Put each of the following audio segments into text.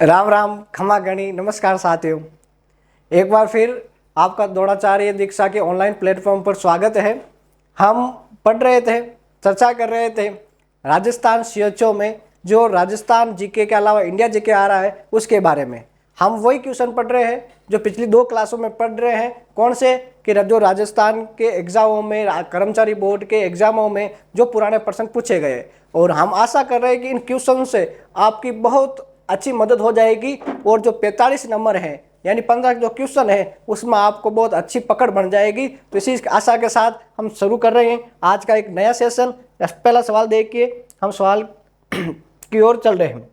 राम राम, खमा गणी, नमस्कार साथियों। एक बार फिर आपका द्रोणाचार्य दीक्षा के ऑनलाइन प्लेटफॉर्म पर स्वागत है। हम पढ़ रहे थे, चर्चा कर रहे थे राजस्थान सीएचओ में जो राजस्थान जीके के अलावा इंडिया जीके आ रहा है उसके बारे में। हम वही क्वेश्चन पढ़ रहे हैं जो पिछली 2 क्लासों में पढ़ रहे हैं। कौन से कि जो राजस्थान के एग्जामों में, कर्मचारी बोर्ड के एग्जामों में जो पुराने प्रश्न पूछे गए, और हम आशा कर रहे हैं कि इन क्वेश्चन से आपकी बहुत अच्छी मदद हो जाएगी और जो 45 नंबर है यानी 15 जो क्वेश्चन है उसमें आपको बहुत अच्छी पकड़ बन जाएगी। तो इसी आशा के साथ हम शुरू कर रहे हैं आज का एक नया सेशन। पहला सवाल देखिए, हम सवाल की ओर चल रहे हैं।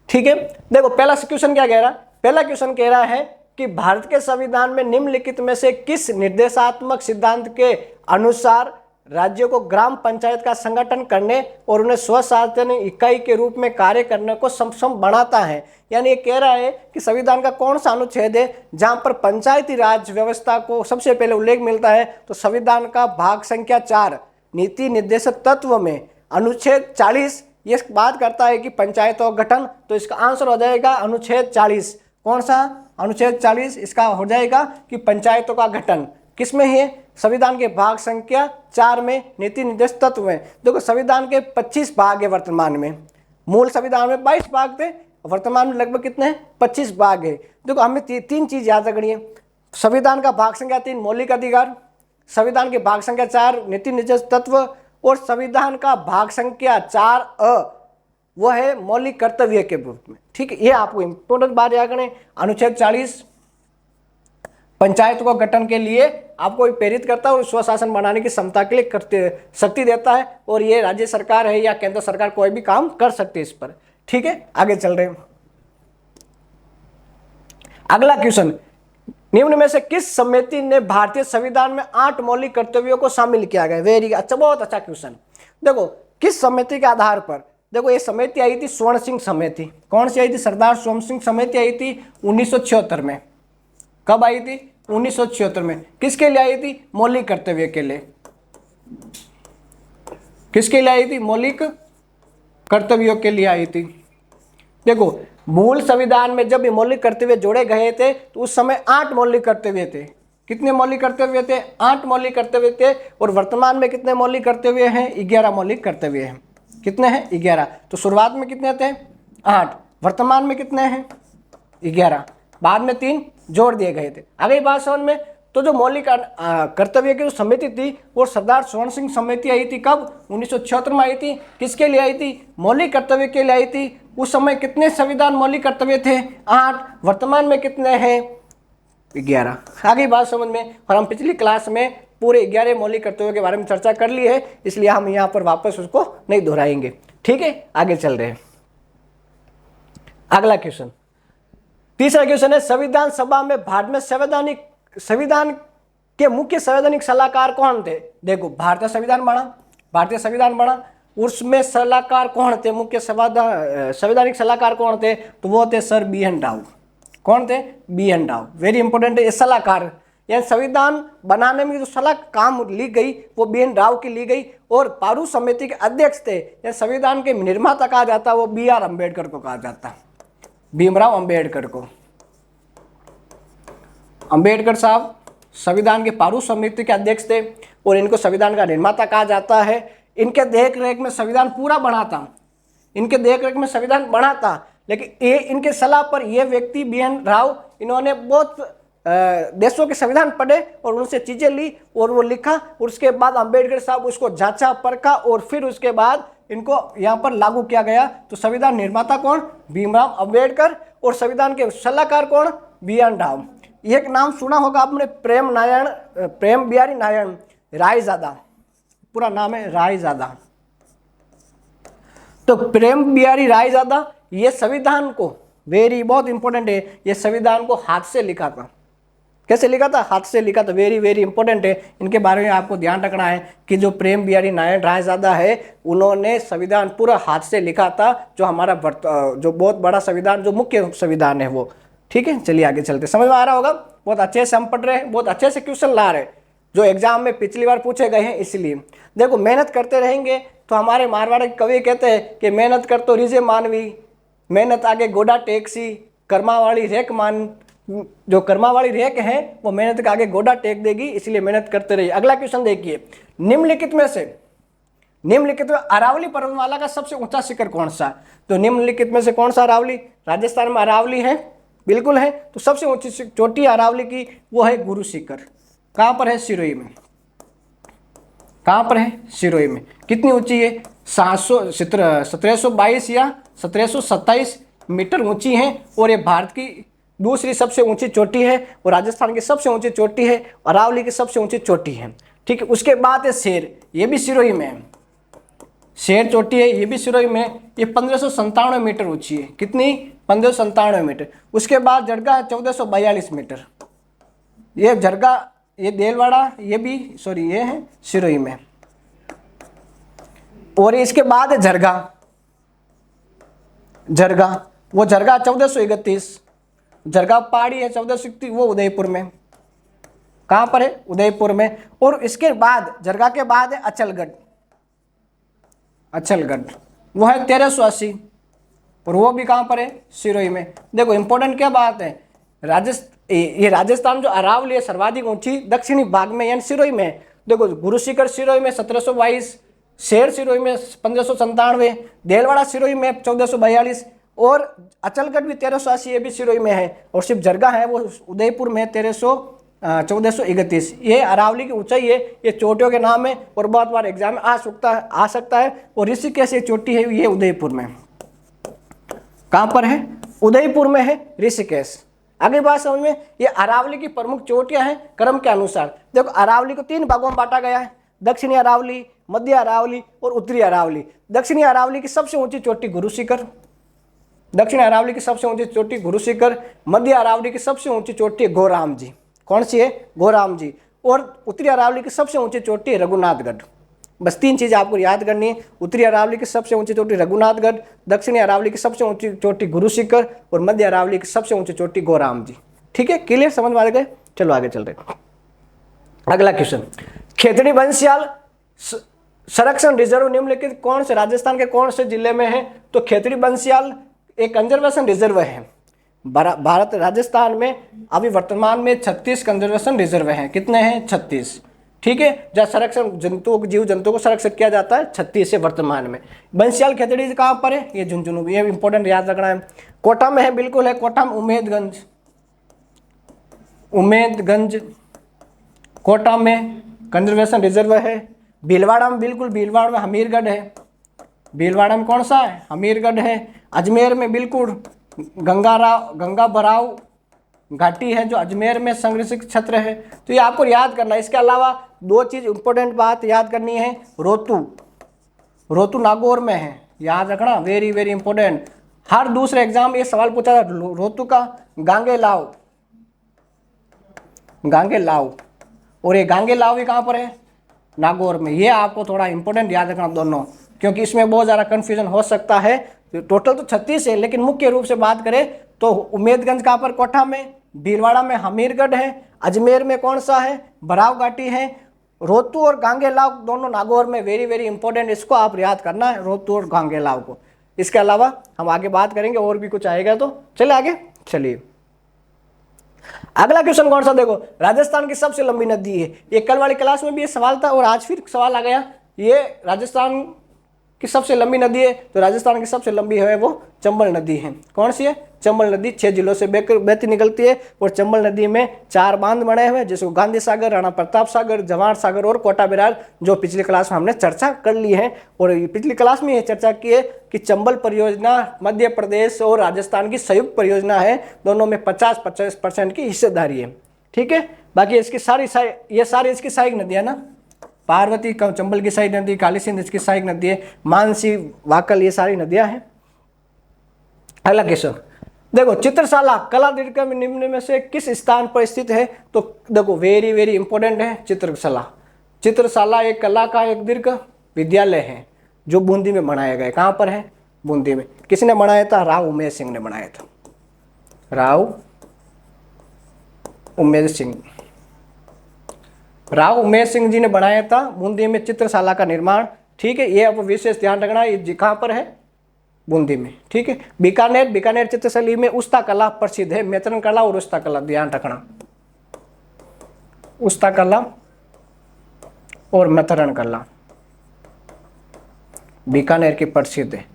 ठीक है, देखो पहला क्वेश्चन क्या कह रहा है। पहला क्वेश्चन कह रहा है कि भारत के संविधान में निम्नलिखित में से किस निर्देशात्मक सिद्धांत के अनुसार राज्यों को ग्राम पंचायत का संगठन करने और उन्हें स्वशासन इकाई के रूप में कार्य करने को सक्षम बनाता है। यानी ये कह रहा है कि संविधान का कौन सा अनुच्छेद है जहां पर पंचायती राज व्यवस्था को सबसे पहले उल्लेख मिलता है। तो संविधान का भाग संख्या 4 नीति निर्देशक तत्व में अनुच्छेद 40 ये बात करता है कि पंचायतों का गठन। तो इसका आंसर हो जाएगा अनुच्छेद 40। कौन सा? अनुच्छेद 40 इसका हो जाएगा कि पंचायतों का गठन किसमें है? संविधान के भाग संख्या 4 में नीति निर्देश तत्व में। देखो संविधान के 25 भाग है वर्तमान में। मूल संविधान में 22 भाग थे, वर्तमान में लगभग कितने हैं? 25 भाग है। देखो हमें 3 चीज याद रखनी है। संविधान का भाग संख्या 3 मौलिक अधिकार, संविधान के भाग संख्या 4 नीति निर्देश तत्व, और संविधान का भाग संख्या 4 वो है मौलिक कर्तव्य के रूप में। ठीक है, ये आपको इंपोर्टेंट बात याद करें। अनुच्छेद 40 पंचायत को गठन के लिए आपको प्रेरित करता है और स्वशासन बनाने की क्षमता के लिए शक्ति देता है, और ये राज्य सरकार है या केंद्र सरकार कोई भी काम कर सकती है इस पर। ठीक है, आगे चल रहे हैं। अगला क्वेश्चन, निम्न में से किस समिति ने भारतीय संविधान में 8 मौलिक कर्तव्यों को शामिल किया गया? वेरी अच्छा, बहुत अच्छा क्वेश्चन। देखो किस समिति के आधार पर? देखो ये समिति आई थी स्वर्ण सिंह समिति। कौन सी आई थी? सरदार स्वर्ण सिंह समिति आई थी 1976 में। कब आई थी? 1976 में। किसके लिए आई थी? मौलिक कर्तव्य के लिए। किसके लिए आई थी? मौलिक कर्तव्यों के लिए आई थी। देखो मूल संविधान में जब ये मौलिक कर्तव्य जोड़े गए थे तो उस समय 8 मौलिक कर्तव्य थे। कितने मौलिक कर्तव्य थे? 8 मौलिक कर्तव्य थे। और वर्तमान में कितने मौलिक कर्तव्य हैं? 11 मौलिक कर्तव्य हैं। कितने हैं? 11। तो शुरुआत में कितने थे? 8। वर्तमान में कितने हैं? 11। बाद में 3 जोड़ दिए गए थे। आगे बात समझ में। तो जो मौलिक कर्तव्य की जो समिति थी वो सरदार स्वर्ण सिंह समिति आई थी। कब? 1976 में आई थी। किसके लिए आई थी? मौलिक कर्तव्य के लिए आई थी। उस समय कितने संविधान मौलिक कर्तव्य थे? 8। वर्तमान में कितने हैं? 11। आगे बात समझ में। और हम पिछली क्लास में पूरे 11 मौलिक कर्तव्यों के बारे में चर्चा कर ली है, इसलिए हम यहाँ पर वापस उसको नहीं दोहराएंगे। ठीक है, आगे चल रहे हैं। अगला क्वेश्चन, तीसरा क्वेश्चन है, संविधान सभा में भारत में संविधान के मुख्य संवैधानिक सलाहकार कौन थे? देखो भारतीय संविधान बना, उसमें सलाहकार कौन थे? मुख्य संवैधानिक सलाहकार कौन थे? तो वो थे सर BN राव। कौन थे? BN राव। वेरी इंपॉर्टेंट है ये सलाहकार। यानी संविधान बनाने में जो सलाह काम ली गई वो BN राव की ली गई। और पारू समिति के अध्यक्ष थे या संविधान के निर्माता कहा जाता वो BR अम्बेडकर को कहा जाता, भीमराव अम्बेडकर को। अम्बेडकर साहब संविधान के पारू समिति के अध्यक्ष थे और इनको संविधान का निर्माता कहा जाता है। इनके देख रेख में संविधान पूरा बना था। इनके देख रेख में संविधान बना था, लेकिन ये इनके सलाह पर ये व्यक्ति BN राव, इन्होंने बहुत देशों के संविधान पढ़े और उनसे चीजें ली और वो लिखा। और उसके बाद अम्बेडकर साहब उसको जांचा परखा और फिर उसके बाद इनको यहाँ पर लागू किया गया। तो संविधान निर्माता कौन? भीमराव अम्बेडकर। और संविधान के सलाहकार कौन? BN राव। एक नाम सुना होगा आपने, प्रेम बिहारी नारायण रायजादा। पूरा नाम है रायजादा। तो प्रेम बिहारी रायजादा ये संविधान को, बहुत इंपॉर्टेंट है, ये संविधान को हाथ से लिखा था। कैसे लिखा था? हाथ से लिखा था। वेरी इंपॉर्टेंट है। इनके बारे में आपको ध्यान रखना है कि जो प्रेम बिहारी नारायण रायजादा है उन्होंने संविधान पूरा हाथ से लिखा था। जो हमारा जो बहुत बड़ा संविधान, जो मुख्य संविधान है वो। ठीक है, चलिए आगे चलते। समझ में आ रहा होगा? बहुत अच्छे से हम पढ़ रहे हैं, बहुत अच्छे से क्वेश्चन ला रहे हैं जो एग्जाम में पिछली बार पूछे गए हैं। इसलिए देखो मेहनत करते रहेंगे तो हमारे मारवाड़ के कवि कहते हैं कि मेहनत कर तो रिजे मानवी, मेहनत आगे गोडा टेक सी, कर्मा वाली रेक मान, जो कर्मा वाली रेक है वो मेहनत के आगे गोडा टेक देगी, इसलिए मेहनत करते रहिए। अगला क्वेश्चन देखिए, निम्नलिखित में अरावली पर्वतमाला का सबसे ऊंचा शिखर कौन सा? तो निम्नलिखित में से कौन सा अरावली? राजस्थान में अरावली है, बिल्कुल है। तो सबसे ऊंची चोटी अरावली की वो है गुरु शिखर। कहां पर है? सिरोही में। कहां पर है? सिरोही में। कितनी ऊंची है? 1722 या 1727 मीटर ऊंची है, और ये भारत की दूसरी सबसे ऊंची चोटी है, और राजस्थान की सबसे ऊंची चोटी है, अरावली की सबसे ऊंची चोटी है। ठीक है, उसके बाद है शेर, ये भी सिरोही में है। शेर चोटी है, ये भी सिरोही में, ये 1597 मीटर ऊंची है। कितनी? 1597 मीटर। उसके बाद जरगा है 1442 मीटर। ये जरगा, ये देलवाड़ा, ये भी सॉरी ये है सिरोही में। और इसके बाद है जरगा, वो जरगा 1431। जरगा पहाड़ी है 1431, वो उदयपुर में। कहां पर है? उदयपुर में। और इसके बाद जरगा के बाद है अचलगढ़, वो है 1380, और वो भी कहां पर है? सिरोही में। देखो इंपॉर्टेंट क्या बात है, ये राजस्थान जो अरावली है सर्वाधिक ऊंची दक्षिणी भाग में यानी सिरोही में है। देखो गुरु शिखर सिरोही में 1722, शेर सिरोही में 1597, देलवाड़ा सिरोही में 1442, और अचलगढ़ भी 1380, ये भी सिरोही में है। और सिर्फ जरगा है वो उदयपुर में 1431। ये अरावली की ऊंचाई है, ये चोटियों के नाम है, और बहुत बार एग्जाम में आ सकता है। और ऋषिकेश ये चोटी है, ये उदयपुर में। कहां पर है? उदयपुर में है ऋषिकेश। आगे बात समझ में, ये अरावली की प्रमुख चोटियां हैं क्रम के अनुसार। देखो अरावली को 3 भागों में बांटा गया है, दक्षिणी अरावली, मध्य अरावली और उत्तरी अरावली। दक्षिणी अरावली की सबसे ऊंची चोटी गुरु शिखर, दक्षिण अरावली की सबसे ऊंची चोटी गुरु शिखर, मध्य अरावली की सबसे ऊंची चोटी है गोराम जी। कौन सी है? गोराम जी। और उत्तरी अरावली की सबसे ऊंची चोटी है रघुनाथगढ़। बस 3 चीजें आपको याद करनी है, उत्तरी अरावली की सबसे ऊंची चोटी रघुनाथगढ़, दक्षिणी अरावली की सबसे ऊंची चोटी गुरु शिखर, और मध्य अरावली की सबसे ऊंची चोटी गोराम जी। ठीक है, क्लियर? समझ में आ गए? चलो आगे चल रहे। अगला क्वेश्चन, खेतड़ी बंसियाल संरक्षण रिजर्व निम्नलिखित कौन से राजस्थान के कौन से जिले में है? तो खेतड़ी बंसियाल एक कंजर्वेशन रिजर्व है। भारत राजस्थान में अभी वर्तमान में 36 कंजर्वेशन रिजर्व हैं। कितने हैं? 36। ठीक है, जहाँ संरक्षण जीव जंतुओं को संरक्षित किया जाता है 36 से वर्तमान में। बंसियाल खेतड़ी कहाँ पर है? ये झुंझुनू, ये इंपॉर्टेंट याद रखना है। कोटा में है, बिल्कुल है, कोटा में उमेदगंज कोटा में कंजर्वेशन रिजर्व है। भीलवाड़ा में, बिल्कुल भीलवाड़ा में हमीरगढ़ है। भीलवाड़ा में कौन सा है? हमीरगढ़ है। अजमेर में बिल्कुल गंगा बराव घाटी है जो अजमेर में संरक्षित क्षेत्र है। तो ये आपको याद करना है। इसके अलावा 2 चीज इंपॉर्टेंट बात याद करनी है, रोतू नागौर में है, याद रखना, वेरी वेरी इंपॉर्टेंट। हर दूसरे एग्जाम ये सवाल पूछा था रोतू का। गांगेलाव, और ये गांगेलाव भी कहाँ पर है? नागौर में। ये आपको थोड़ा इंपॉर्टेंट याद रखना दोनों, क्योंकि इसमें बहुत ज़्यादा कन्फ्यूजन हो सकता है। टोटल तो 36 है, लेकिन मुख्य रूप से बात करें तो उमेदगंज कहाँ पर? कोटा में। भीलवाड़ा में हमीरगढ़ है। अजमेर में कौन सा है? बराव घाटी है। रोतू और गांगेलाव दोनों नागौर में। वेरी वेरी इंपॉर्टेंट, इसको आप याद करना है, रोतू और गांगेलाव को। इसके अलावा हम आगे बात करेंगे, और भी कुछ आएगा तो चले आगे। चलिए अगला क्वेश्चन कौन सा? देखो, राजस्थान की सबसे लंबी नदी है। ये कल वाली क्लास में भी ये सवाल था, और आज फिर सवाल आ गया। ये राजस्थान की सबसे लंबी नदी है, तो राजस्थान की सबसे लंबी है वो चंबल नदी है। कौन सी है? चंबल नदी 6 जिलों से बहती निकलती है, और चंबल नदी में 4 बांध बने हुए हैं, जैसे गांधी सागर, राणा प्रताप सागर, जवाहर सागर और कोटा बैराज, जो पिछली क्लास में हमने चर्चा कर ली है। और पिछली क्लास में ये चर्चा की है कि चंबल परियोजना मध्य प्रदेश और राजस्थान की संयुक्त परियोजना है, दोनों में 50-50% की हिस्सेदारी है। ठीक है, बाकी इसकी ये सारी इसकी सहायक नदियाँ ना, पार्वती चंबल की सहायक नदी, काली सिंध इसकी सहायक नदी है, मानसी, वाकल, ये सारी नदियां हैं। अगला क्वेश्चन देखो, चित्रशाला कला दीर्घ में निम्न में से किस स्थान पर स्थित है? तो देखो वेरी वेरी इंपॉर्टेंट है चित्रशाला एक कला का एक दीर्घ विद्यालय है जो बूंदी में बनाया गया है। कहाँ पर है? बूंदी में। किसने बनाया था? राव उमेद सिंह ने बनाया था। राव उमेद सिंह जी ने बनाया था बूंदी में चित्रशाला का निर्माण। ठीक है, ये अब विशेष ध्यान रखना। ये कहाँ पर है? बूंदी में, ठीक है। बीकानेर, बीकानेर चित्रशैली में उस्ता कला प्रसिद्ध है, मैथरन कला और उस्ता कला, ध्यान रखना, उस्ता कला और मैथरन कला बीकानेर की प्रसिद्ध है।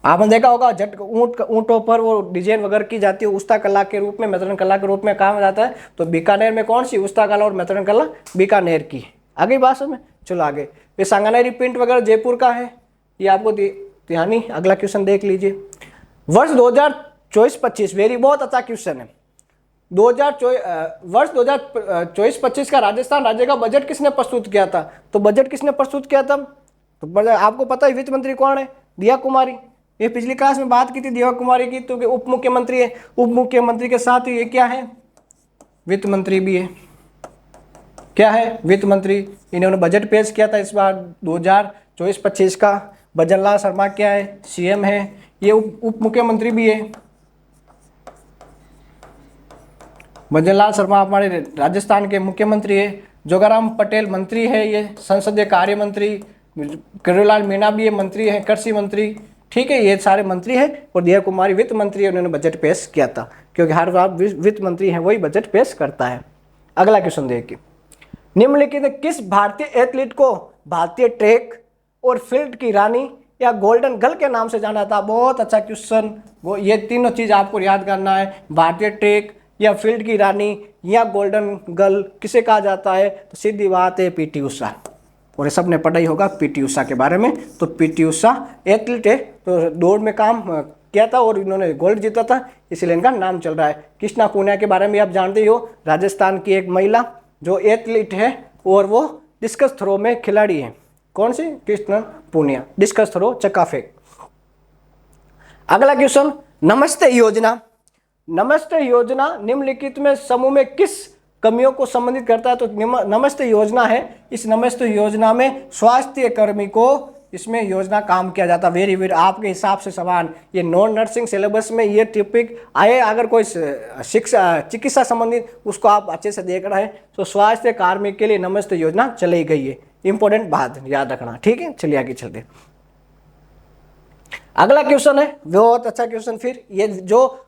आपने देखा होगा झट ऊँटों पर वो डिजाइन वगैरह की जाती है, उस्ता कला के रूप में, मैथरन कला के रूप में कहा जाता है। तो बीकानेर में कौन सी, उस्ता कला और मैथरन कला बीकानेर की। आगे बात समझ, चलो आगे। ये सांगानेरी प्रिंट वगैरह जयपुर का है, ये आपको ध्यान ही। अगला क्वेश्चन देख लीजिए, वर्ष 2024-25, वेरी बहुत अच्छा क्वेश्चन है। वर्ष 2024-25 का राजस्थान राज्य का बजट किसने प्रस्तुत किया था? तो बजट किसने प्रस्तुत किया था? तो आपको पता है वित्त मंत्री कौन है? दिया कुमारी। ये पिछली क्लास में बात की थी दिया कुमारी की, तो उप मुख्यमंत्री है, उप मुख्यमंत्री के साथ ही ये क्या है, वित्त मंत्री भी है। क्या है? वित्त मंत्री। इन्होंने बजट पेश किया था इस बार 2024-25 का। भजनलाल शर्मा क्या है? सीएम है। ये उप मुख्यमंत्री भी है। भजनलाल शर्मा हमारे राजस्थान के मुख्यमंत्री है। जोगाराम पटेल मंत्री है, ये संसदीय कार्य मंत्री। करुलाल मीणा भी ये मंत्री है, कृषि मंत्री, ठीक है। ये सारे मंत्री हैं। और दिया कुमारी वित्त मंत्री है, उन्होंने बजट पेश किया था, क्योंकि हर बार वित्त मंत्री है वही बजट पेश करता है। अगला क्वेश्चन देखिए, निम्नलिखित किस भारतीय एथलीट को भारतीय ट्रैक और फील्ड की रानी या गोल्डन गर्ल के नाम से जाना था? बहुत अच्छा क्वेश्चन। ये तीनों चीज आपको याद करना है, भारतीय ट्रैक या फील्ड की रानी या गोल्डन गर्ल किसे कहा जाता है? तो सीधी बात है पीटी उषा। और ये सब ने पढ़ा ही होगा पीटी उषा के बारे में। तो पीटी उषा एथलीट है, तो दौड़ में काम किया था और इन्होंने गोल्ड जीता था, इसलिए इनका नाम चल रहा है। कृष्णा पूनिया के बारे में आप जानते ही हो, राजस्थान की एक महिला जो एथलीट है और वो डिस्कस थ्रो में खिलाड़ी है। कौन सी? कृष्णा पूनिया, डिस्कस थ्रो, चक्का फेंक। अगला क्वेश्चन, नमस्ते योजना। नमस्ते योजना निम्नलिखित में समूह में किस कमियों को संबंधित करता है? तो नमस्ते योजना है, इस नमस्ते योजना में स्वास्थ्य कर्मी को इसमें योजना काम किया जाता। वेरी वेरी, आपके हिसाब से सवाल, ये नॉन नर्सिंग सिलेबस में ये टॉपिक आए, अगर कोई शिक्षा चिकित्सा संबंधित उसको आप अच्छे से देख रहे हैं, तो स्वास्थ्य कार्मिक के लिए नमस्ते योजना चलाई गई है। इंपॉर्टेंट बात याद रखना, ठीक है। चलिए आगे चलते। अगला क्वेश्चन है बहुत अच्छा क्वेश्चन। फिर ये जो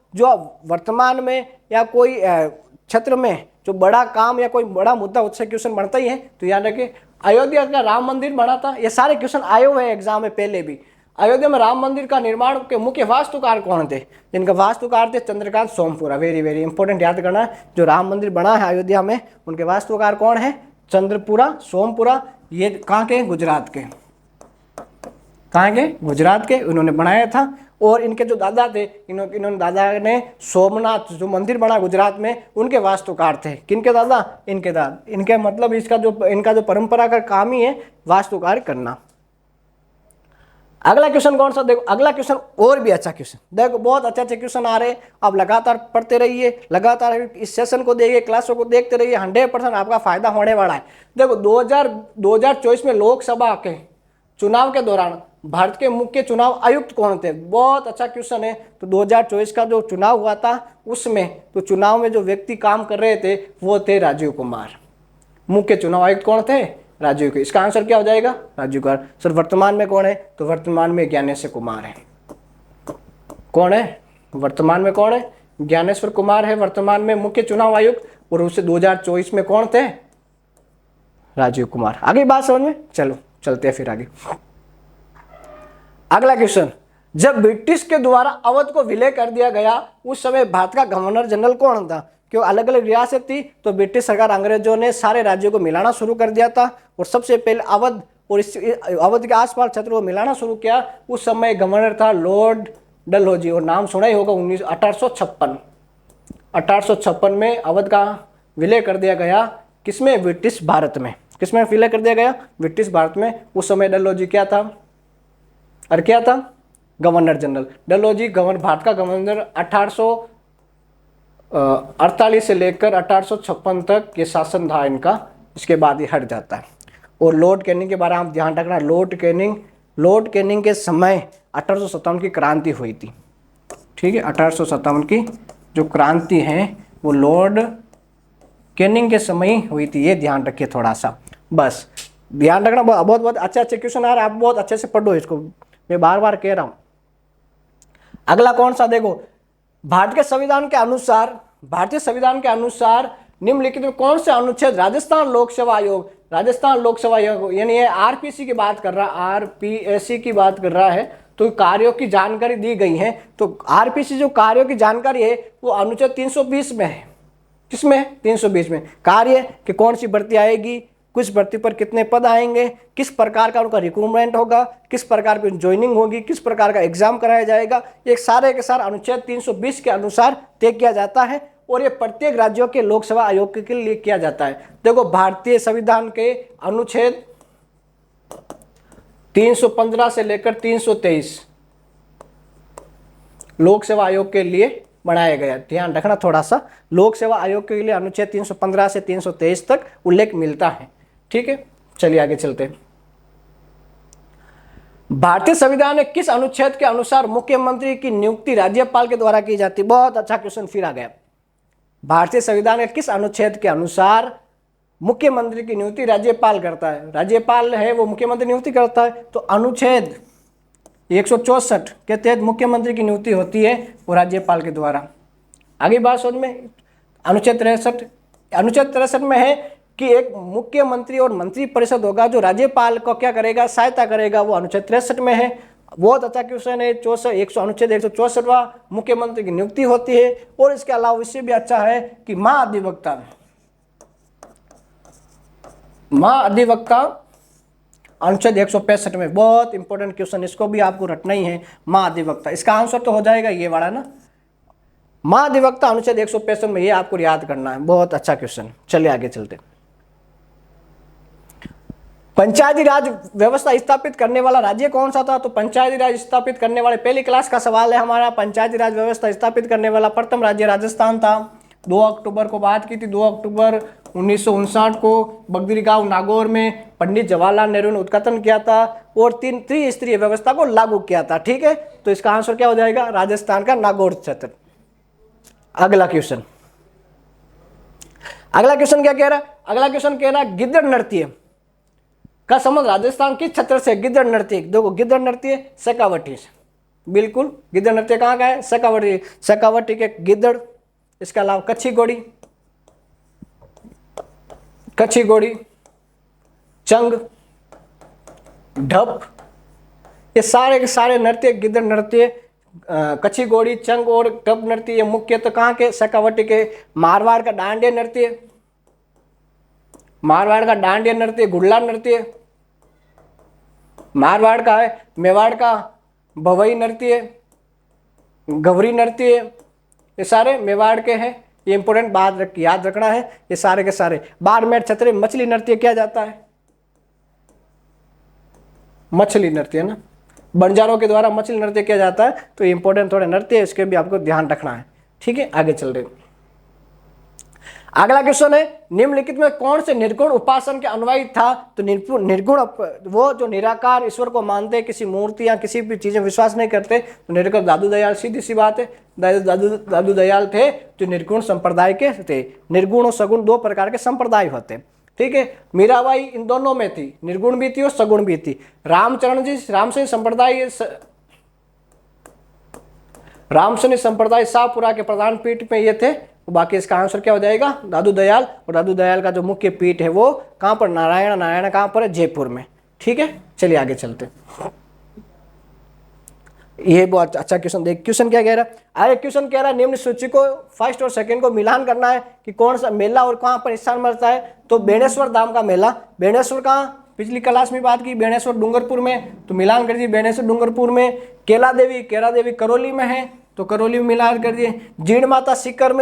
वर्तमान में या कोई क्षेत्र में जो बड़ा काम या कोई बड़ा मुद्दा उससे क्वेश्चन बनता ही है, तो याद रखिए अयोध्या का राम मंदिर बना था। ये सारे क्वेश्चन आए हुए हैं एग्जाम में पहले भी। अयोध्या में राम मंदिर का निर्माण के मुख्य वास्तुकार कौन थे? जिनका वास्तुकार थे Chandrakant Sompura. Very very important याद करना है, जो राम मंदिर बना है अयोध्या में उनके वास्तुकार कौन है? चंद्रपुरा सोमपुरा। ये कहाँ के? गुजरात के। कहाँ के? गुजरात के। उन्होंने बनाया था। और इनके जो दादा थे, इन्होंने दादा ने सोमनाथ जो मंदिर बना गुजरात में, उनके वास्तुकार थे। किनके दादा? इनके दादा। इनके मतलब इनका जो परंपरा का काम ही है वास्तुकार करना। अगला क्वेश्चन कौन सा? देखो अगला क्वेश्चन और भी अच्छा क्वेश्चन। देखो बहुत अच्छे क्वेश्चन आ रहे हैं, आप लगातार पढ़ते रहिए, लगातार इस सेशन को देखिए, क्लासों को देखते रहिए, 100% आपका फायदा होने वाला है। देखो 2024 में लोकसभा के चुनाव के दौरान भारत के मुख्य चुनाव आयुक्त कौन थे? बहुत अच्छा क्वेश्चन है। तो 2024 का जो चुनाव हुआ था उसमें तो चुनाव में जो व्यक्ति काम कर रहे थे वो थे राजीव कुमार। मुख्य चुनाव आयुक्त कौन थे? राजीव कुमार। इसका आंसर क्या हो जाएगा? राजीव कुमार। सर वर्तमान में कौन है? तो वर्तमान में ज्ञानेश्वर कुमार है। कौन है वर्तमान में? कौन है? ज्ञानेश्वर कुमार है वर्तमान में मुख्य चुनाव आयुक्त। और उससे 2024 में कौन थे? राजीव कुमार। आगे बात समझ में? चलो चलते हैं फिर आगे। अगला क्वेश्चन, जब ब्रिटिश के द्वारा अवध को विलय कर दिया गया उस समय भारत का गवर्नर जनरल कौन था? क्यों अलग अलग रियासत थी, तो ब्रिटिश सरकार अंग्रेजों ने सारे राज्यों को मिलाना शुरू कर दिया था और सबसे पहले अवध और इस अवध के आसपास क्षेत्रों को मिलाना शुरू किया। उस समय गवर्नर था लॉर्ड डलहौजी, और नाम सुना ही होगा। 1856 में अवध का विलय कर दिया गया। किसमें? ब्रिटिश भारत में। किसमें विलय कर दिया गया? ब्रिटिश भारत में। उस समय डलहौजी क्या था? और क्या था? Governor general. डलहौजी भारत का गवर्नर 1848 से लेकर 1856 तक ये शासन था इनका। इसके बाद ये हट जाता है। और लॉर्ड कैनिंग के बारे में आप ध्यान रखना, लॉर्ड कैनिंग के समय 1857 की क्रांति हुई थी। ठीक है, 1857 की जो क्रांति है वो लॉर्ड कैनिंग के समय ही हुई थी। ये ध्यान रखिए थोड़ा सा, बस ध्यान रखना। बहुत अच्छे क्वेश्चन आ रहे हैं, आप बहुत अच्छे से पढ़ो इसको, मैं बार बार कह रहा हूँ। अगला कौन सा देखो, भारतीय संविधान के अनुसार निम्नलिखित में कौन से अनुच्छेद राजस्थान लोक सेवा आयोग यानी ये आरपीसी की बात कर रहा है, आरपीएससी की बात कर रहा है, तो कार्यों की जानकारी दी गई है। तो आरपीसी जो कार्यों की जानकारी है वो अनुच्छेद 320 में है। किसमें है? 320 में। कार्य कि कौन सी भर्ती आएगी, किस भर्ती पर कितने पद आएंगे, किस प्रकार का उनका रिक्रूटमेंट होगा, किस प्रकार की ज्वाइनिंग होगी, किस प्रकार का एग्जाम कराया जाएगा, ये सारे के सारे अनुच्छेद 320 के अनुसार तय किया जाता है और ये प्रत्येक राज्यों के लोक सेवा आयोग के लिए किया जाता है। देखो भारतीय संविधान के अनुच्छेद 315 से लेकर 323 लोक सेवा आयोग के लिए बनाया गया। ध्यान रखना थोड़ा सा, लोक सेवा आयोग के लिए अनुच्छेद 315 से 323 तक उल्लेख मिलता है। ठीक है, चलिए आगे चलते हैं। भारतीय संविधान में किस अनुच्छेद के अनुसार मुख्यमंत्री की नियुक्ति राज्यपाल के द्वारा की जाती है? बहुत अच्छा क्वेश्चन फिर आ गया। भारतीय संविधान के किस अनुच्छेद के अनुसार मुख्यमंत्री की नियुक्ति राज्यपाल करता है? राज्यपाल है वो मुख्यमंत्री नियुक्ति करता है, तो अनुच्छेद 164 के तहत मुख्यमंत्री की नियुक्ति होती है वो राज्यपाल के द्वारा। आगे बात समझ में, अनुच्छेद 63 में है कि एक मुख्यमंत्री और मंत्री परिषद होगा जो राज्यपाल को क्या करेगा, सहायता करेगा, वो अनुच्छेद 63 में है। बहुत अच्छा क्वेश्चन है। अनुच्छेद 164वां मुख्यमंत्री की नियुक्ति होती है। और इसके अलावा इससे भी अच्छा है कि महाधिवक्ता अनुच्छेद 165 में, बहुत इंपॉर्टेंट क्वेश्चन, इसको भी आपको रटना ही है। महाधिवक्ता, इसका आंसर तो हो जाएगा ये वाला ना, महाधिवक्ता अनुच्छेद 165 में, ये आपको याद करना है। बहुत अच्छा क्वेश्चन। चलिए आगे चलते। पंचायती राज व्यवस्था स्थापित करने वाला राज्य कौन सा था? तो पंचायती राज स्थापित करने वाले, पहली क्लास का सवाल है हमारा, पंचायती राज व्यवस्था स्थापित करने वाला प्रथम राज्य राजस्थान था। 2 अक्टूबर को बात की थी, 2 अक्टूबर 1959 को बगदरी गांव नागौर में पंडित जवाहरलाल नेहरू ने उद्घाटन किया था और त्रिस्तरीय व्यवस्था को लागू किया था। ठीक है, तो इसका आंसर क्या हो जाएगा? राजस्थान का नागौर क्षेत्र। अगला क्वेश्चन क्या कह रहा है? अगला क्वेश्चन कह रहा है गिद्दड़ नृत्य का संबंध राजस्थान किस क्षेत्र से? गिद्दड़ नृत्य, देखो गिद्दड़ नृत्य शेखावटी से, बिल्कुल। गिद्दड़ नृत्य कहाँ का है? शेखावटी के गिद्दड़। इसके अलावा कच्छी घोड़ी, चंग, ढप, ये सारे के सारे नृत्य, गिद्दड़ नृत्य, कच्छी घोड़ी, चंग और ढप नृत्य, ये मुख्यतः कहाँ के? शेखावटी के। मारवाड़ का डांडिया नृत्य, गुड़ला नृत्य मारवाड़ का है। मेवाड़ का भवई नृत्य, गवरी नृत्य, ये सारे मेवाड़ के हैं। ये इंपोर्टेंट बात याद रखना है, ये सारे के सारे। बाड़मेर क्षेत्र में मछली नृत्य किया जाता है, मछली नृत्य ना, बंजारों के द्वारा मछली नृत्य किया जाता है। तो ये इंपोर्टेंट थोड़े नृत्य है, इसके भी आपको ध्यान रखना है। ठीक है, आगे चल रहे। अगला क्वेश्चन है निम्नलिखित में कौन से निर्गुण उपासन के अनुयायी था? तो निर्गुण वो जो निराकार ईश्वर को मानते, किसी मूर्ति या किसी भी चीज में विश्वास नहीं करते, तो निर्गुण दादू दयाल, सीधी सी बात है, दादू दयाल थे जो निर्गुण संप्रदाय के थे। निर्गुण और सगुण 2 प्रकार के संप्रदाय होते। ठीक है, मीराबाई इन दोनों में थी, निर्गुण भी थी और सगुण भी थी। रामचरण जी रामसैनी संप्रदाय शाहपुरा के प्रधान पीठ में ये थे। बाकी इसका आंसर क्या हो जाएगा? दादू दयाल। और दादू दयाल का जो मुख्य पीठ है वो कहाँ पर? नारायण कहाँ पर है? जयपुर में। ठीक है, चलिए आगे चलते। ये बहुत अच्छा क्वेश्चन देख, क्वेश्चन क्या कह रहा है? अरे क्वेश्चन कह रहा है निम्न सूची को फर्स्ट और सेकंड को मिलान करना है कि कौन सा मेला और कहाँ पर स्थान मिलता है। तो बेणेश्वर धाम का मेला, बेणेश्वर कहाँ? पिछली क्लास में बात की, बेणेश्वर डूंगरपुर में, तो मिलान कर दिए बेणेश्वर डूंगरपुर में। केला देवी करौली में है, तो करौली में मिलान कर दिए। जीण माता सीकर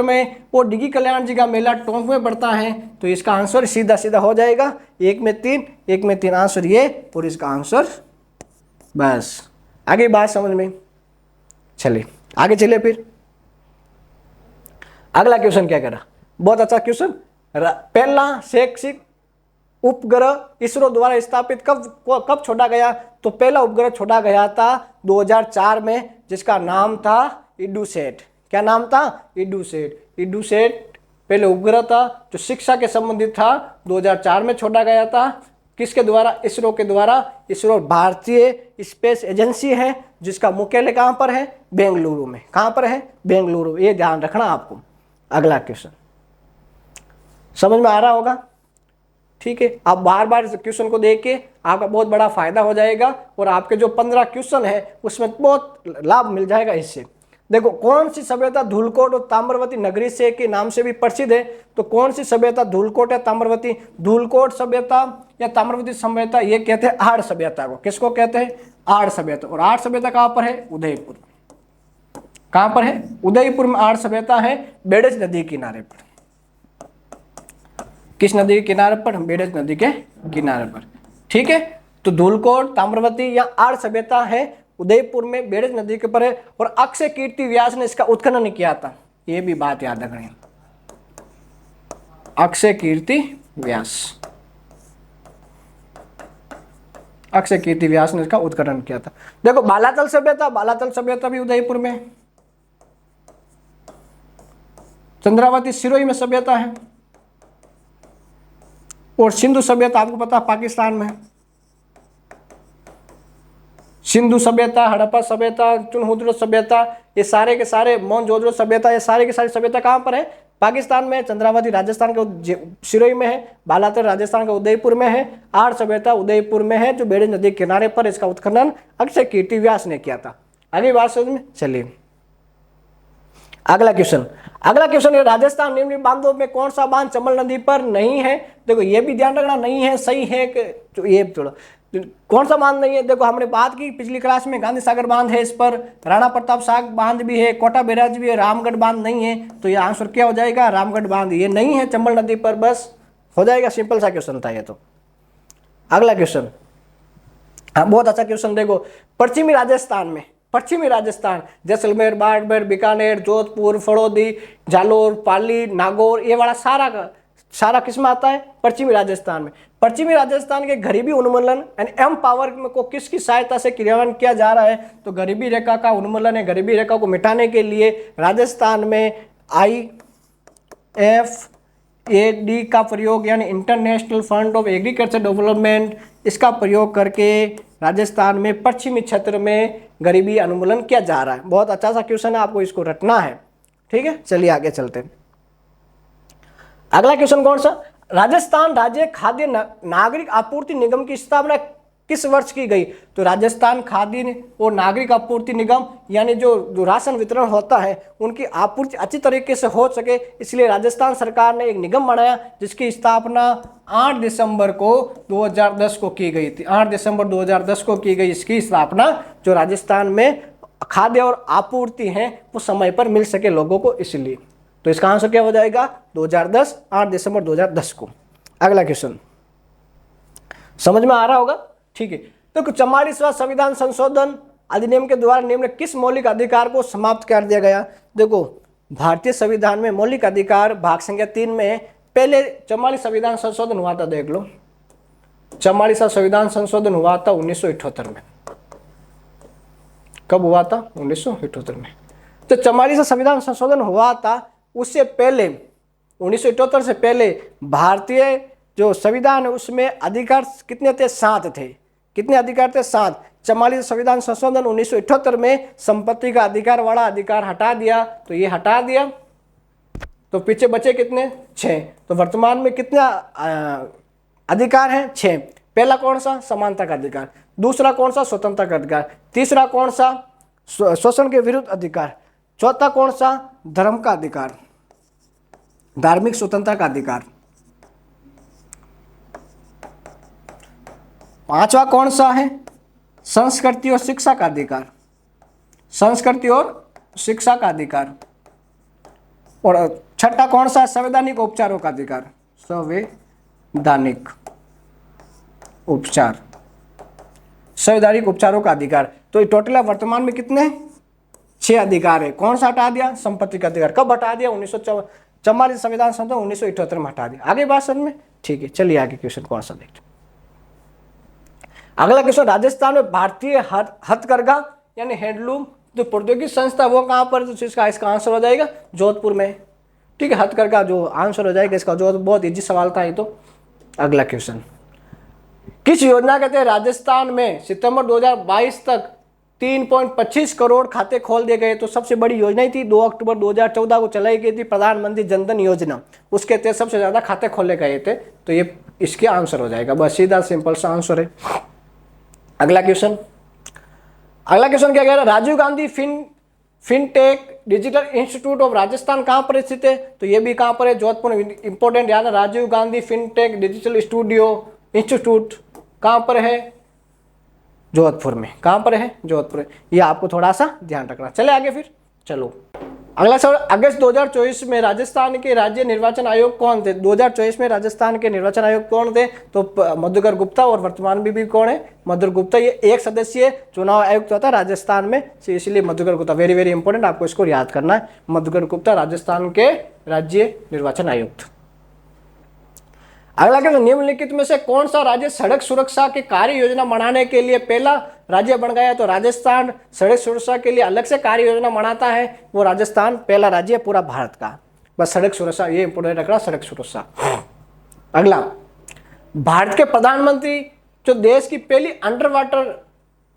में, और डिगी कल्याण जी का मेला टोंक में पड़ता है। तो इसका आंसर सीधा हो जाएगा, 1 में 3 आंसर ये, और इसका आंसर बस। आगे बात समझ में? चलिए आगे चलिए फिर। अगला क्वेश्चन क्या करा? बहुत अच्छा क्वेश्चन। पहला शैक्षिक उपग्रह इसरो द्वारा स्थापित कब छोड़ा गया? तो पहला उपग्रह छोड़ा गया था 2004 में, जिसका नाम था इडूसेट। क्या नाम था? इडूसेट पहले उपग्रह था जो शिक्षा के संबंधित था, 2004 में छोड़ा गया था। किसके द्वारा? इसरो के द्वारा। इसरो भारतीय स्पेस एजेंसी है जिसका मुख्यालय कहां पर है? बेंगलुरु में। कहां पर है? बेंगलुरु। ये ध्यान रखना आपको। अगला क्वेश्चन समझ में आ रहा होगा? ठीक है, आप बार बार क्वेश्चन को देख के आपका बहुत बड़ा फायदा हो जाएगा और आपके जो 15 क्वेश्चन है उसमें बहुत लाभ मिल जाएगा इससे। देखो, कौन सी सभ्यता धूलकोट और ताम्रवती नगरी से के नाम से भी प्रसिद्ध है? तो कौन सी सभ्यता धूलकोट या ताम्रवती? धूलकोट सभ्यता या ताम्रवती सभ्यता ये कहते हैं आर्य सभ्यता को। किसको कहते हैं? आर्य सभ्यता। और आर्य सभ्यता कहां पर है? उदयपुर। कहां पर है? उदयपुर में आर्य सभ्यता है, बेडज नदी किनारे पर। किस नदी के किनारे पर? बेडज नदी के किनारे पर। ठीक है, तो धूलकोट, ताम्रवती या आर्य सभ्यता है उदयपुर में, बेडज नदी के पर है। और अक्षय कीर्ति व्यास ने इसका उत्खनन किया था, ये भी बात याद रखनी। अक्षय कीर्ति व्यास, अक्षय कीर्ति व्यास ने इसका उत्खनन किया था। देखो, बालातल सभ्यता, बालातल सभ्यता भी उदयपुर में। चंद्रावती सिरोही में सभ्यता है। और सिंधु सभ्यता आपको पता पाकिस्तान में। सिंधु सभ्यता, हड़प्पा सभ्यता, चुनहुद्र सभ्यता, ये सारे के सारे, मोहनजोदड़ो सभ्यता, ये सारे के सारी सभ्यता कहां पर है? पाकिस्तान में। चंद्रावती राजस्थान के सिरोही में है, बालातल राजस्थान के उदयपुर में है, आर्य सभ्यता उदयपुर में है जो बेडज नदी के किनारे पर। इसका उत्खनन अक्षय कीर्ति व्यास ने किया था। आगे बात समझ में? चलिए अगला क्वेश्चन। अगला क्वेश्चन है, राजस्थान निम्न बांधों में कौन सा बांध चंबल नदी पर नहीं है? देखो, ये भी ध्यान रखना, नहीं है सही है कि ये थोड़ा कौन सा बांध नहीं है। देखो, हमने बात की पिछली क्लास में, गांधी सागर बांध है इस पर, राणा प्रताप साग बांध भी है, कोटा बैराज भी है, रामगढ़ बांध नहीं है। तो ये आंसर क्या हो जाएगा? रामगढ़ बांध ये नहीं है चंबल नदी पर। बस हो जाएगा, सिंपल सा क्वेश्चन था ये तो। अगला क्वेश्चन, हाँ बहुत अच्छा क्वेश्चन। देखो, पश्चिमी राजस्थान में, पश्चिमी राजस्थान जैसलमेर, बाड़मेर, बीकानेर, जोधपुर, फड़ौदी, जालोर, पाली, नागौर, ये वाला सारा किसमें आता है? पश्चिमी राजस्थान में। पश्चिमी राजस्थान के गरीबी उन्मूलन एंड एम्पावर को किसकी सहायता से क्रियान्वयन किया जा रहा है? तो गरीबी रेखा का उन्मूलन है। गरीबी रेखा को मिटाने के लिए राजस्थान में IFAD का प्रयोग, यानी international fund of agriculture development, इसका प्रयोग करके राजस्थान में पश्चिमी क्षेत्र में गरीबी उन्मूलन किया जा रहा है। बहुत अच्छा सा क्वेश्चन है, आपको इसको रटना है। ठीक है, चलिए आगे चलते हैं। अगला क्वेश्चन कौन सा? राजस्थान राज्य खाद्य नागरिक आपूर्ति निगम की स्थापना किस वर्ष की गई? तो राजस्थान खाद्य और नागरिक आपूर्ति निगम, यानी जो राशन वितरण होता है उनकी आपूर्ति अच्छी तरीके से हो सके, इसलिए राजस्थान सरकार ने एक निगम बनाया जिसकी स्थापना 8 दिसंबर को 2010 को की गई थी। 8 दिसंबर 2010 को की गई इसकी स्थापना, जो राजस्थान में खाद्य और आपूर्ति है वो समय पर मिल सके लोगों को, इसलिए। तो इसका आंसर क्या हो जाएगा? 2010, 8 दिसंबर 2010 को। अगला क्वेश्चन समझ में आ रहा होगा? ठीक है, तो 44वां संविधान संशोधन अधिनियम के द्वारा निम्न किस मौलिक अधिकार को समाप्त कर दिया गया? देखो, भारतीय संविधान में मौलिक अधिकार भाग संख्या 3 में पहले 44 संविधान संशोधन हुआ था। देख लो, 44वां संविधान संशोधन हुआ था 1978 में। कब हुआ था? 1978 में। तो 44वां संविधान संशोधन हुआ था, उससे पहले 1978 से पहले भारतीय जो संविधान है उसमें अधिकार कितने थे? 7 थे। कितने अधिकार थे? 7। 44 संविधान संशोधन 1978 में संपत्ति का अधिकार वाला अधिकार हटा दिया, तो ये हटा दिया, तो पीछे बचे कितने? 6। तो वर्तमान में कितने अधिकार हैं? 6। पहला कौन सा? समानता का अधिकार। दूसरा कौन सा? स्वतंत्रता का अधिकार। तीसरा कौन सा? शोषण के विरुद्ध अधिकार। चौथा कौन सा? धर्म का अधिकार, धार्मिक स्वतंत्रता का अधिकार। पांचवा कौन सा है? संस्कृति और शिक्षा का अधिकार। संस्कृति और शिक्षा का अधिकार। और छठा कौन सा? संवैधानिक उपचारों का अधिकार। संवैधानिक उपचार, संवैधानिक उपचारों का अधिकार। तो टोटल वर्तमान में कितने? 6 अधिकार है। कौन सा हटा दिया? संपत्ति का अधिकार। कब हटा दिया? 1944 संविधान संशोधन 1978 में हटा दिया। आगे बात समझ में? ठीक है, चलिए आगे क्वेश्चन कौन सा देखते हैं। अगला क्वेश्चन, राजस्थान में भारतीय हथकरघा यानी हैंडलूम जो प्रौद्योगिकी संस्था वो कहाँ पर? तो इसका आंसर हो जाएगा जोधपुर में। ठीक है, हथकरघा जो आंसर हो जाएगा इसका। जो बहुत इजी सवाल था ये तो। अगला क्वेश्चन, किस योजना के तहत राजस्थान में सितंबर 2022 तक 3.25 करोड़ खाते खोल दिए गए? तो सबसे बड़ी योजना ही थी, 2 अक्टूबर 2014 को चलाई गई थी प्रधानमंत्री जनधन योजना, उसके तहत सबसे ज्यादा खाते खोले गए थे। तो ये इसके आंसर हो जाएगा, बस सीधा सिंपल सा आंसर है। अगला क्वेश्चन क्या कह रहा है? Rajiv Gandhi Fintech Digital Institute of Rajasthan कहाँ पर स्थित है? तो ये भी कहाँ पर है? जोधपुर। इंपॉर्टेंट याद है, Rajiv Gandhi Fintech Digital Institute कहाँ पर है? जोधपुर में। कहाँ पर है? जोधपुर। ये आपको थोड़ा सा ध्यान रखना। चले आगे फिर, चलो अगला सवाल। अगस्त 2024 में राजस्थान के राज्य निर्वाचन आयोग कौन थे? 2024 में राजस्थान के निर्वाचन आयोग कौन थे? तो मधुकर गुप्ता, और वर्तमान में भी कौन है? मधुकर गुप्ता। ये एक सदस्यीय चुनाव आयुक्त होता है राजस्थान में, इसलिए Madhukar Gupta. Very very important, आपको इसको याद करना है। मधुकर गुप्ता राजस्थान के राज्य निर्वाचन आयुक्त। अगला क्वेश्चन, निम्नलिखित में से कौन सा राज्य सड़क सुरक्षा की कार्य योजना बनाने के लिए पहला राज्य बन गया? तो राजस्थान सड़क सुरक्षा के लिए अलग से कार्य योजना बनाता है, वो राजस्थान पहला राज्य है पूरा भारत का। बस सड़क सुरक्षा, ये इंपोर्टेंट रखना, सड़क सुरक्षा। अगला, भारत के प्रधानमंत्री जो देश की पहली अंडर वाटर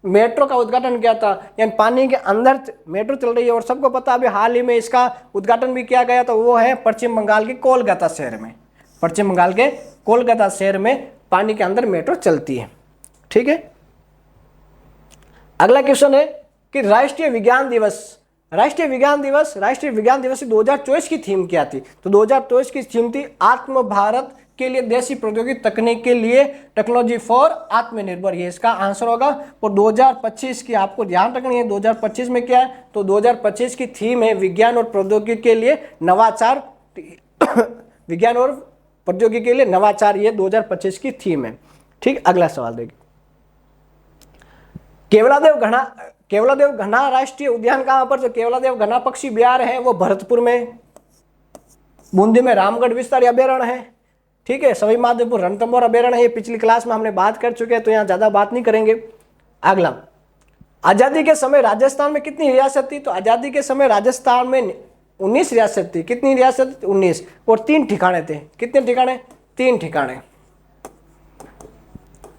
मेट्रो का उद्घाटन किया था, यानी पानी के अंदर मेट्रो चल रही है, और सबको पता अभी हाल ही में इसका उद्घाटन भी किया गया, तो वो है पश्चिम बंगाल के कोलकाता शहर में। पश्चिम बंगाल के कोलकाता शहर में पानी के अंदर मेट्रो चलती है। ठीक है। अगला क्वेश्चन है कि राष्ट्रीय विज्ञान दिवस 2024 की थीम क्या थी? तो 2024 की थीम थी आत्म भारत के लिए देशी प्रौद्योगिकी तकनीक के लिए, टेक्नोलॉजी फॉर आत्मनिर्भर, ये इसका आंसर होगा। और 2025 की आपको ध्यान रखनी है, 2025 में क्या है? तो 2025 की थीम है विज्ञान और प्रौद्योगिकी के लिए नवाचार। विज्ञान और प्रौद्योगिकी के लिए नवाचार, ये 2025 की थीम है। ठीक। अगला सवाल देखिए, केवलादेव घना राष्ट्रीय उद्यान कहां पर? तो केवलादेव घना पक्षी विहार है वो भरतपुर में। बूंदी में रामगढ़ विस्तार अभ्यारण्य है। ठीक है। सवाई माधोपुर रणथंभौर अभ्यारण्य है, पिछली क्लास में हमने बात कर चुके हैं, तो यहाँ ज्यादा बात नहीं करेंगे। अगला, आजादी के समय राजस्थान में कितनी रियासत थी? तो आजादी के समय राजस्थान में 19 रियासत थी। कितनी रियासत? 19। और 3 ठिकाने थे। कितने ठिकाने? 3 ठिकाने।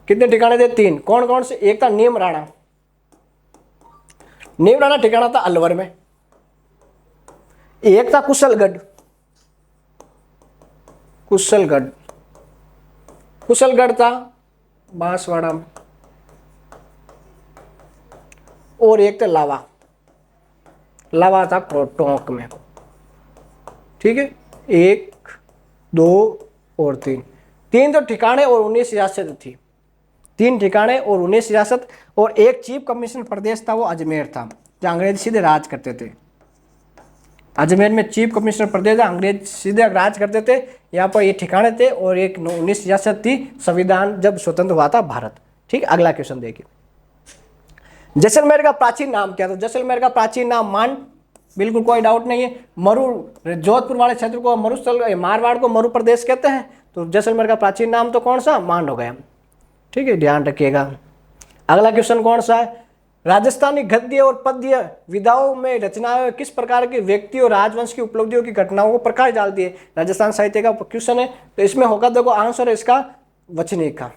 कितने ठिकाने थे? 3। कौन कौन से? एक था नीम राणा ठिकाना था अलवर में। एक था कुशलगढ़ था बांसवाड़ा में। और एक था लावा था टोंक में। ठीक है। 1, 2 और 3 तो ठिकाने और 19 रियासत थी। 3 ठिकाने और 19 रियासत। और एक चीफ कमिश्नर प्रदेश था, वो अजमेर था, जहाँ अंग्रेज सीधे राज करते थे। अजमेर में चीफ कमिश्नर प्रदेश, अंग्रेज सीधे राज करते थे। यहाँ पर ये ठिकाने थे, और एक 19 रियासत थी संविधान जब स्वतंत्र हुआ था भारत। ठीक। अगला क्वेश्चन देखिए, जैसलमेर का प्राचीन नाम क्या था? जैसलमेर का प्राचीन नाम मांड, बिल्कुल कोई डाउट नहीं है। जोधपुर वाले क्षेत्र को मरुस्थल, मारवाड़ को मरु प्रदेश कहते हैं। तो जैसलमेर का प्राचीन नाम तो कौन सा? मांड हो गया। ठीक है, ध्यान रखिएगा। अगला क्वेश्चन कौन सा है? राजस्थानी गद्य और पद्य विधाओं में रचनाएं किस प्रकार के व्यक्ति और राजवंश की उपलब्धियों की घटनाओं को प्रकाश डालती है? राजस्थान साहित्य का क्वेश्चन है, तो इसमें होगा, देखो आंसर है इसका वचनिका।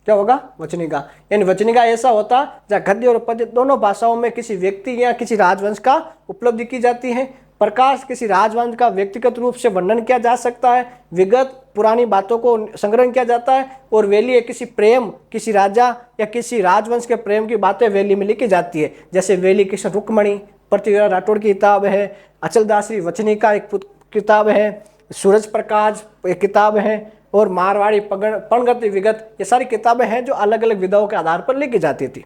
क्या होगा? वचनिका। यानी वचनिका ऐसा होता जहाँ गद्य और पद्य दोनों भाषाओं में किसी व्यक्ति या किसी राजवंश का उपलब्धि की जाती है। प्रकाश किसी राजवंश का व्यक्तिगत रूप से वर्णन किया जा सकता है। विगत पुरानी बातों को संग्रहण किया जाता है। और वैली किसी प्रेम, किसी राजा या किसी राजवंश के प्रेम की बातें वैली में लिखी जाती है। जैसे वैली कृष्ण रुक्मणी पृथ्वीराज राठौड़ की किताब है, अचलदासरी वचनिका एक किताब है, सूरज प्रकाश एक किताब है, और मारवाड़ी पणगति विगत, ये सारी किताबें हैं जो अलग अलग विधाओं के आधार पर लिखी जाती थी।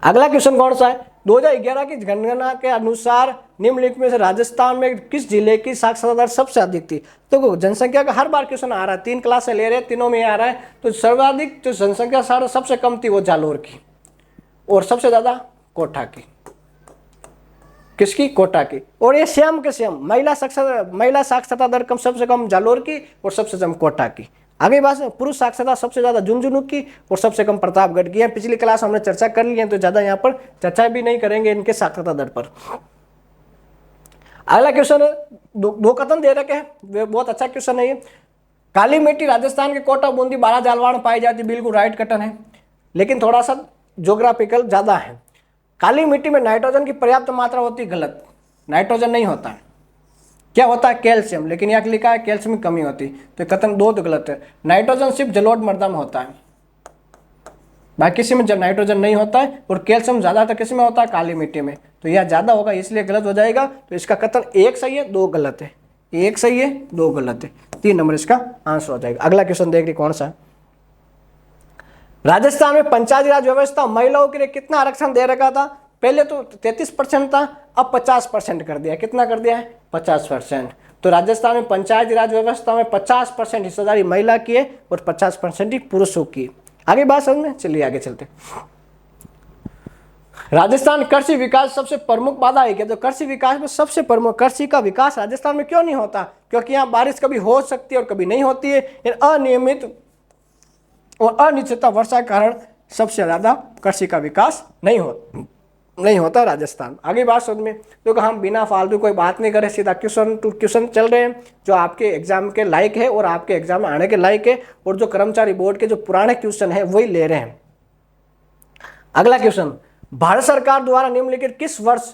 अगला क्वेश्चन कौन सा है? 2011 की जनगणना के अनुसार निम्नलिखित में से राजस्थान में किस जिले की साक्षरता दर सबसे अधिक थी? तो जनसंख्या का हर बार क्वेश्चन आ रहा है, 3 क्लास से ले रहे हैं, तीनों में आ रहा है। तो सर्वाधिक जो जनसंख्या सबसे कम थी वो जालोर की, और सबसे ज्यादा कोटा की। किसकी? कोटा की। और ये श्याम के श्याम महिला साक्षरता दर कम, सबसे कम जालोर की और सबसे कम कोटा की। आगे बात, पुरुष साक्षरता सबसे ज्यादा झुंझुनू की और सबसे कम प्रतापगढ़ की है। पिछली क्लास हमने चर्चा कर ली है, तो ज्यादा यहाँ पर चर्चा भी नहीं करेंगे इनके साक्षरता दर पर। अगला क्वेश्चन है, 2 कथन दे रखे हैं, वे बहुत अच्छा क्वेश्चन है ये। काली मिट्टी राजस्थान के कोटा, बूंदी, बाला जालवाड़ में पाई जाती है, बिल्कुल राइट कटन है, लेकिन थोड़ा सा ज्योग्राफिकल ज़्यादा है। काली मिट्टी में नाइट्रोजन की पर्याप्त मात्रा होती है, गलत, नाइट्रोजन नहीं होता है। क्या होता है? कैल्शियम, लेकिन यहाँ लिखा है कैल्शियम की कमी होती, तो कथन दो तो गलत है। नाइट्रोजन सिर्फ जलोढ़ मृदा में होता है, बाकी किसी में जब नाइट्रोजन नहीं होता है, और कैल्शियम ज़्यादातर किस में होता है? काली मिट्टी में, तो यह ज़्यादा होगा, इसलिए गलत हो जाएगा। तो इसका कथन एक सही है, दो गलत है, एक सही है, दो गलत है, 3 नंबर इसका आंसर हो जाएगा। अगला क्वेश्चन देख रही कौन सा है? राजस्थान में पंचायती राज व्यवस्था महिलाओं के लिए कितना आरक्षण दे रखा था? पहले तो 33% था, अब 50% कर दिया। कितना कर दिया है? 50%। तो राजस्थान में पंचायती राज व्यवस्था में 50% हिस्सेदारी महिला की है और 50% ही पुरुषों की। आगे बात समझ में, चलिए आगे चलते। राजस्थान कृषि विकास सबसे प्रमुख बाधा है क्या? तो कृषि विकास में सबसे प्रमुख, कृषि का विकास राजस्थान में क्यों नहीं होता? क्योंकि यहाँ बारिश कभी हो सकती है और कभी नहीं होती है। अनियमित और अनिश्चितता वर्षा के कारण सबसे ज्यादा कृषि का विकास नहीं होता राजस्थान। आगे बात समझ में, क्योंकि हम बिना फालतू कोई बात नहीं करें, सीधा क्वेश्चन टू क्वेश्चन चल रहे हैं जो आपके एग्जाम के लायक है और आपके एग्जाम में आने के लायक है, और जो कर्मचारी बोर्ड के जो पुराने क्वेश्चन है वही ले रहे हैं। अगला क्वेश्चन, भारत सरकार द्वारा निम्नलिखित किस वर्ष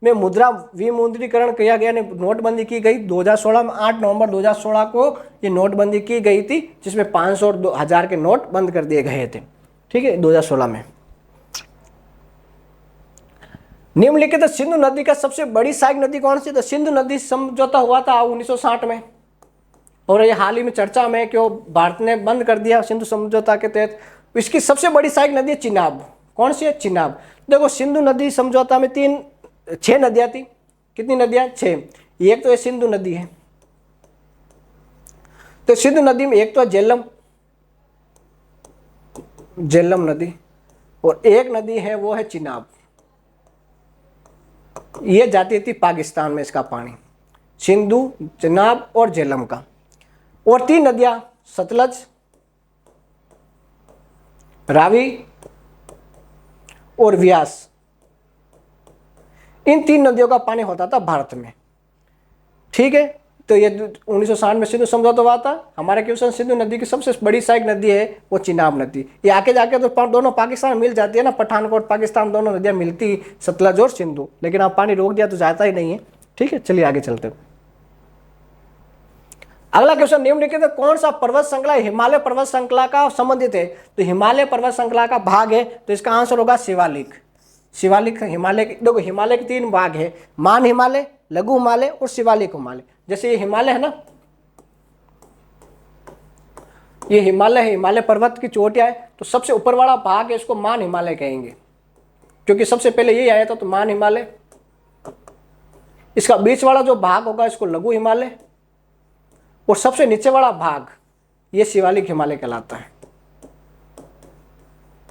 में मुद्रा विमुद्रीकरण किया गया? नोटबंदी की गई 2016 में, 8 नवंबर 2016 को ये नोटबंदी की गई थी, जिसमें 500 और 2000 के नोट बंद कर दिए गए थे। ठीक है, 2016 में। निम्नलिखित तो सिंधु नदी का सबसे बड़ी सहायक नदी कौन सी? तो सिंधु नदी समझौता हुआ था 1960 में, और ये हाल ही में चर्चा में क्यों भारत ने बंद कर दिया सिंधु समझौता के तहत। इसकी सबसे बड़ी सहायक नदी है चिनाब। कौन सी है? चिनाब। देखो, सिंधु नदी समझौता में 6 नदियां थी। कितनी नदियां? 6। एक तो ये सिंधु नदी है, तो सिंधु नदी में एक तो झेलम नदी, और एक नदी है वो है चिनाब। ये जाती थी पाकिस्तान में, इसका पानी सिंधु, चिनाब और झेलम का। और 3 नदियां, सतलज, रावी और व्यास, इन 3 नदियों का पानी होता था भारत में। ठीक है, तो ये 1960 में सिंधु समझौता हुआ था। हमारे क्वेश्चन, सिंधु नदी की सबसे बड़ी सहायक नदी है वो चिनाब नदी। ये आके जाके तो दोनों पाकिस्तान मिल जाती है ना, पठानकोट पाकिस्तान, दोनों नदियां मिलती, सतलज और सिंधु, लेकिन आप पानी रोक दिया तो जाता ही नहीं है। ठीक है, चलिए आगे चलते हैं। अगला क्वेश्चन, निम्नलिखित कौन सा पर्वत श्रृंखला हिमालय पर्वत श्रृंखला का संबंधित है? तो हिमालय पर्वत श्रृंखला का भाग है, तो इसका आंसर होगा शिवालिक। शिवालिक हिमालय के, देखो हिमालय के 3 भाग है, मान हिमालय, लघु हिमालय और शिवालिक हिमालय। जैसे ये हिमालय है ना, ये हिमालय है, हिमालय पर्वत की चोटियां है, तो सबसे ऊपर वाला भाग है इसको मान हिमालय कहेंगे, क्योंकि सबसे पहले यही आया था, तो मान हिमालय। इसका बीच वाला जो भाग होगा इसको लघु हिमालय, और सबसे नीचे वाला भाग ये शिवालिक हिमालय कहलाता है,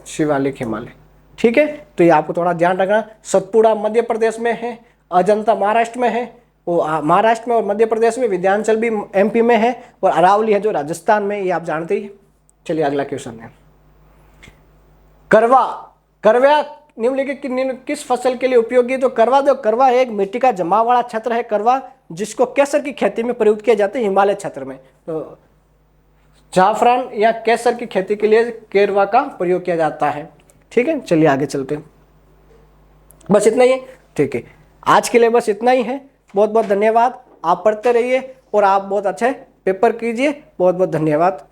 शिवालिक हिमालय। ठीक है, तो ये आपको थोड़ा ध्यान रखना। सतपुड़ा मध्य प्रदेश में है, अजंता महाराष्ट्र में है, वो महाराष्ट्र में और मध्य प्रदेश में, विंध्याचल भी एमपी में है, और अरावली है जो राजस्थान में, ये आप जानते ही। चलिए अगला क्वेश्चन है, करवा। करवा निम्नलिखित किस फसल के लिए उपयोगी? तो करवा, दो करवा एक मिट्टी का जमाव वाला क्षेत्र है करवा, जिसको केसर की खेती में प्रयुक्त किया जाता है हिमालय क्षेत्र में। तो जाफरान या केसर की खेती के लिए केरवा का प्रयोग किया जाता है। ठीक है, चलिए आगे चलते हैं। बस इतना ही है। ठीक है, आज के लिए बस इतना ही है। बहुत बहुत धन्यवाद। आप पढ़ते रहिए और आप बहुत अच्छे पेपर कीजिए। बहुत बहुत धन्यवाद।